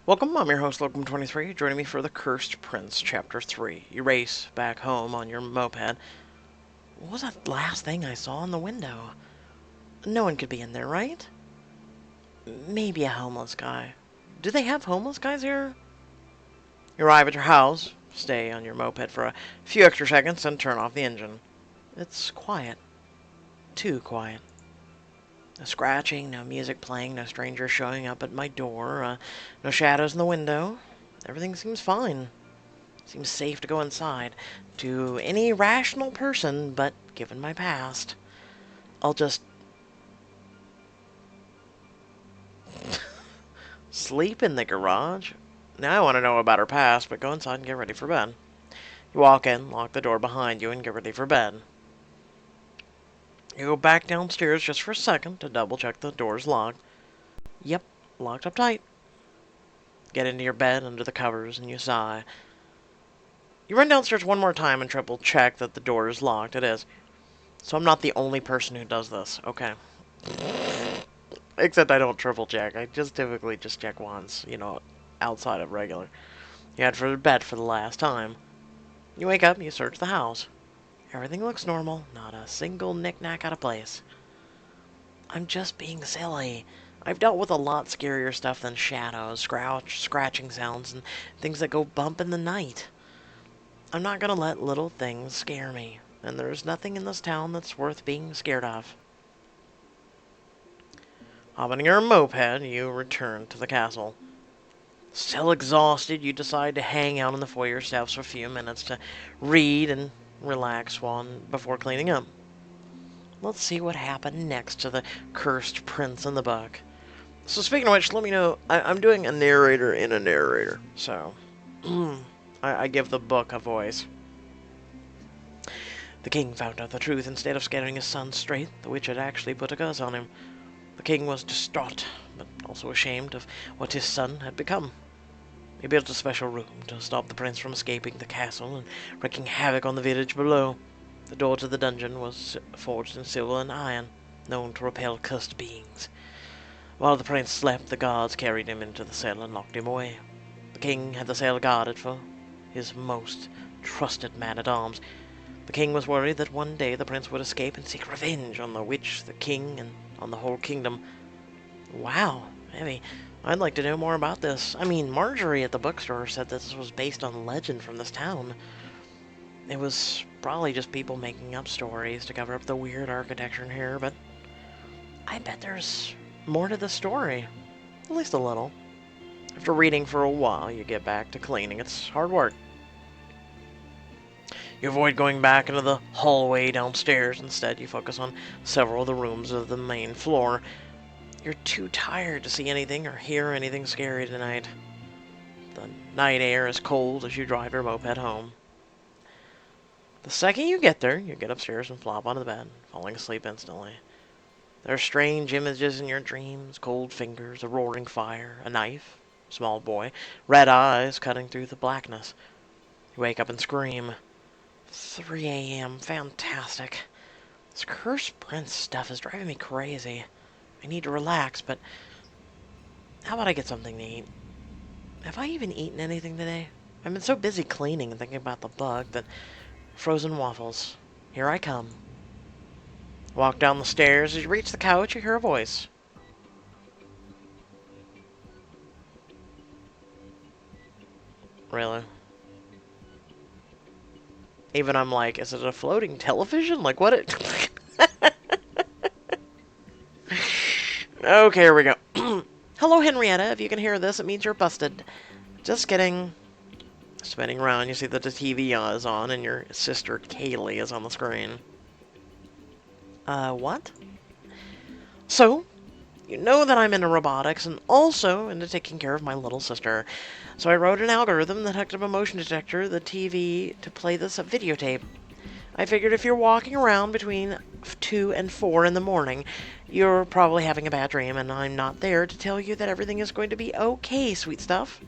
Welcome, I'm your host, Locum23, joining me for The Cursed Prince, Chapter 3. You race back home on your moped. What was that last thing I saw in the window? No one could be in there, right? Maybe a homeless guy. Do they have homeless guys here? You arrive at your house, stay on your moped for a few extra seconds, and turn off the engine. It's quiet. Too quiet. No scratching, no music playing, no strangers showing up at my door, no shadows in the window. Everything seems fine. Seems safe to go inside. To any rational person, but given my past, I'll just sleep in the garage. Now I want to know about her past, but go inside and get ready for bed. You walk in, lock the door behind you, and get ready for bed. You go back downstairs just for a second to double check the door's locked. Yep, locked up tight. Get into your bed under the covers and you sigh. You run downstairs one more time and triple check that the door is locked. It is. So I'm not the only person who does this. Okay. Except I don't triple check. I just typically just check once, outside of regular. You head for bed for the last time. You wake up and you search the house. Everything looks normal. Not a single knick-knack out of place. I'm just being silly. I've dealt with a lot scarier stuff than shadows, scratching sounds, and things that go bump in the night. I'm not gonna let little things scare me, and there's nothing in this town that's worth being scared of. Hopping your moped, you return to the castle. Still exhausted, you decide to hang out on the foyer steps for a few minutes to read and relax before cleaning up. Let's see what happened next to the cursed prince in the book. So speaking of which, let me know, I'm doing a narrator in a narrator, so I give the book a voice. The king found out the truth. Instead of scaring his son straight, the witch had actually put a curse on him. The king was distraught, but also ashamed of what his son had become. He built a special room to stop the prince from escaping the castle and wreaking havoc on the village below. The door to the dungeon was forged in silver and iron, known to repel cursed beings. While the prince slept, the guards carried him into the cell and locked him away. The king had the cell guarded for his most trusted man-at-arms. The king was worried that one day the prince would escape and seek revenge on the witch, the king, and on the whole kingdom. Wow, maybe I'd like to know more about this. I mean, Marjorie at the bookstore said that this was based on legend from this town. It was probably just people making up stories to cover up the weird architecture in here, but I bet there's more to the story. At least a little. After reading for a while, you get back to cleaning. It's hard work. You avoid going back into the hallway downstairs. Instead, you focus on several of the rooms of the main floor. You're too tired to see anything or hear anything scary tonight. The night air is cold as you drive your moped home. The second you get there, you get upstairs and flop onto the bed, falling asleep instantly. There are strange images in your dreams, cold fingers, a roaring fire, a knife, small boy, red eyes cutting through the blackness. You wake up and scream. 3 a.m. Fantastic. This cursed prince stuff is driving me crazy. I need to relax, but how about I get something to eat? Have I even eaten anything today? I've been so busy cleaning and thinking about the bug that frozen waffles. Here I come. Walk down the stairs. As you reach the couch, you hear a voice. Really? Even I'm like, is it a floating television? Like, what it... Okay, here we go. Hello, Henrietta. If you can hear this, it means you're busted. Just kidding. Spinning around, you see that the TV is on, and your sister, Kaylee, is on the screen. What? So, you know that I'm into robotics, and also into taking care of my little sister. So I wrote an algorithm that hooked up a motion detector to the TV to play this videotape. I figured if you're walking around between 2 and 4 in the morning, you're probably having a bad dream, and I'm not there to tell you that everything is going to be okay, sweet stuff.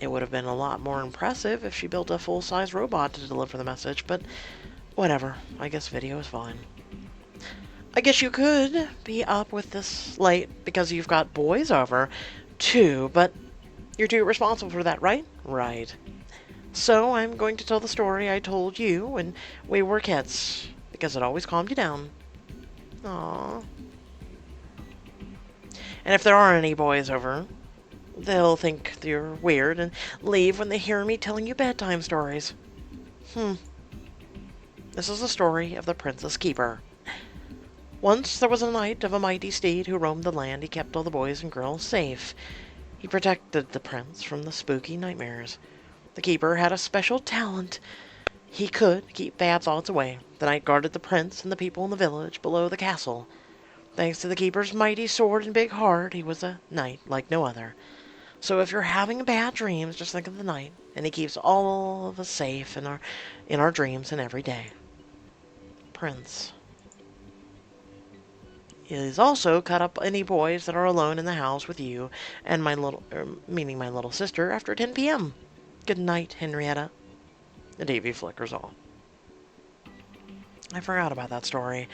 It would have been a lot more impressive if she built a full-size robot to deliver the message, but whatever. I guess video is fine. I guess you could be up with this late because you've got boys over, too, but you're too responsible for that, right? Right. So I'm going to tell the story I told you when we were kids, because it always calmed you down. Aww. And if there aren't any boys over, they'll think you're weird and leave when they hear me telling you bedtime stories. This is the story of the Princess Keeper. Once there was a knight of a mighty steed who roamed the land. He kept all the boys and girls safe. He protected the prince from the spooky nightmares. The keeper had a special talent. He could keep bad thoughts away. The knight guarded the prince and the people in the village below the castle. Thanks to the keeper's mighty sword and big heart, he was a knight like no other. So if you're having bad dreams, just think of the knight, and he keeps all of us safe in our dreams and every day. Prince. He's also cut up any boys that are alone in the house with you and meaning my little sister, after 10 p.m. Good night, Henrietta. The TV flickers off. I forgot about that story.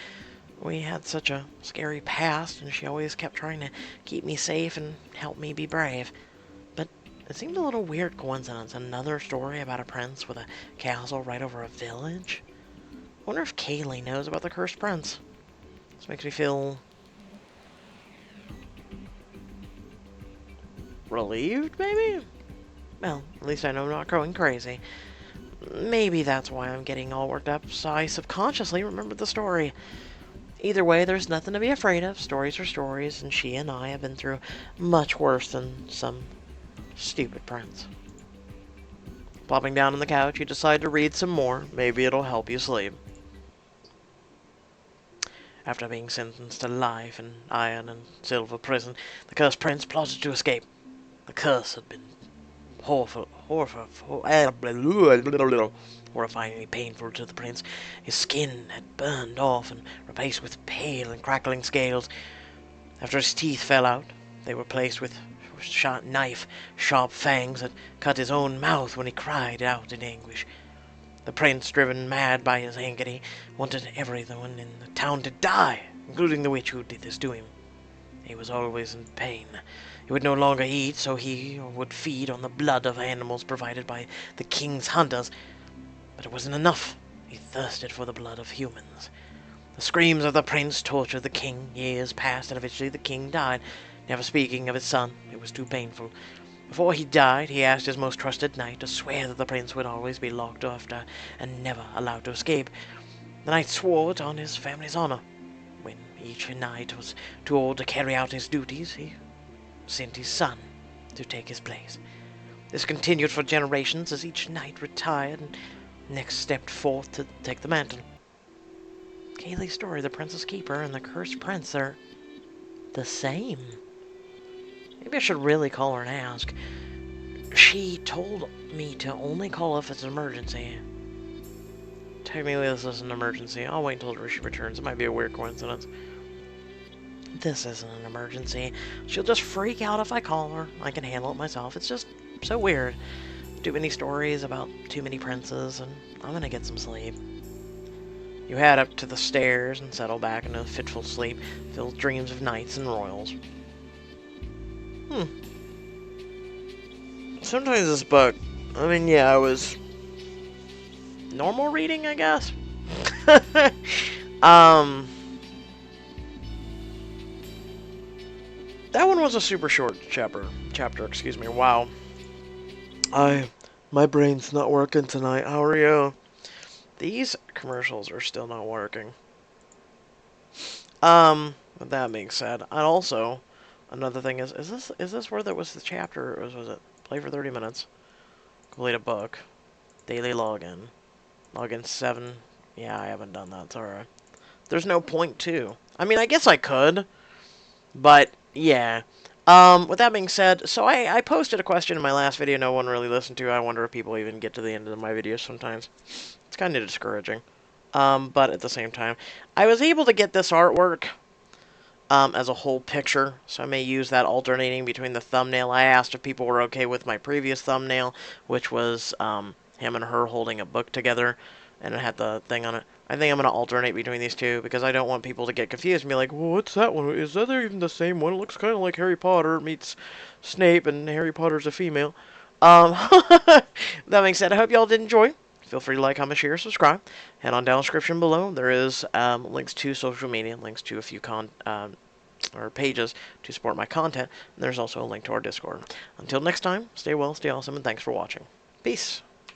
We had such a scary past, and she always kept trying to keep me safe and help me be brave. But it seemed a little weird coincidence. Another story about a prince with a castle right over a village. I wonder if Kaylee knows about the cursed prince. This makes me feel relieved, maybe? Well, at least I know I'm not going crazy. Maybe that's why I'm getting all worked up, so I subconsciously remembered the story. Either way, there's nothing to be afraid of. Stories are stories, and she and I have been through much worse than some stupid prince. Plopping down on the couch, you decide to read some more. Maybe it'll help you sleep. After being sentenced to life in iron and silver prison, the cursed prince plotted to escape. The curse had been horrifyingly painful to the prince. His skin had burned off and replaced with pale and crackling scales. After his teeth fell out, they were placed with sharp fangs that cut his own mouth when he cried out in anguish. The prince, driven mad by his agony, wanted everyone in the town to die, including the witch who did this to him. He was always in pain. He would no longer eat, so he would feed on the blood of animals provided by the king's hunters. But it wasn't enough. He thirsted for the blood of humans. The screams of the prince tortured the king. Years passed, and eventually the king died, never speaking of his son. It was too painful. Before he died, he asked his most trusted knight to swear that the prince would always be locked after and never allowed to escape. The knight swore it on his family's honor. When each knight was too old to carry out his duties, he sent his son to take his place. This continued for generations as each knight retired and next stepped forth to take the mantle. Kaylee's story, the Princess Keeper and the Cursed Prince, are the same. Maybe I should really call her and ask. She told me to only call if it's an emergency. Technically, this is an emergency. I'll wait until she returns. It might be a weird coincidence. This isn't an emergency. She'll just freak out if I call her. I can handle it myself. It's just so weird. Too many stories about too many princes, and I'm gonna get some sleep. You head up to the stairs and settle back into a fitful sleep, filled with dreams of knights and royals. Sometimes this book, I mean, yeah, it was normal reading, I guess. That one was a super short chapter, excuse me. Wow. My brain's not working tonight. How are you? These commercials are still not working. With that being said, and also, another thing is this where there was the chapter, or was it play for 30 minutes, complete a book, daily login, login 7, yeah, I haven't done that, sorry. There's no point to. I mean, I guess I could, but, yeah. With that being said, so I posted a question in my last video no one really listened to. I wonder if people even get to the end of my videos sometimes. It's kind of discouraging. But at the same time, I was able to get this artwork as a whole picture, so I may use that alternating between the thumbnail. I asked if people were okay with my previous thumbnail, which was him and her holding a book together, and it had the thing on it. I think I'm going to alternate between these two because I don't want people to get confused and be like, well, what's that one? Is that even the same one? It looks kind of like Harry Potter meets Snape, and Harry Potter's a female. That being said, I hope y'all did enjoy. Feel free to like, comment, share, subscribe. Head on down in the description below. There is links to social media, links to a few or pages to support my content. And there's also a link to our Discord. Until next time, stay well, stay awesome, and thanks for watching. Peace.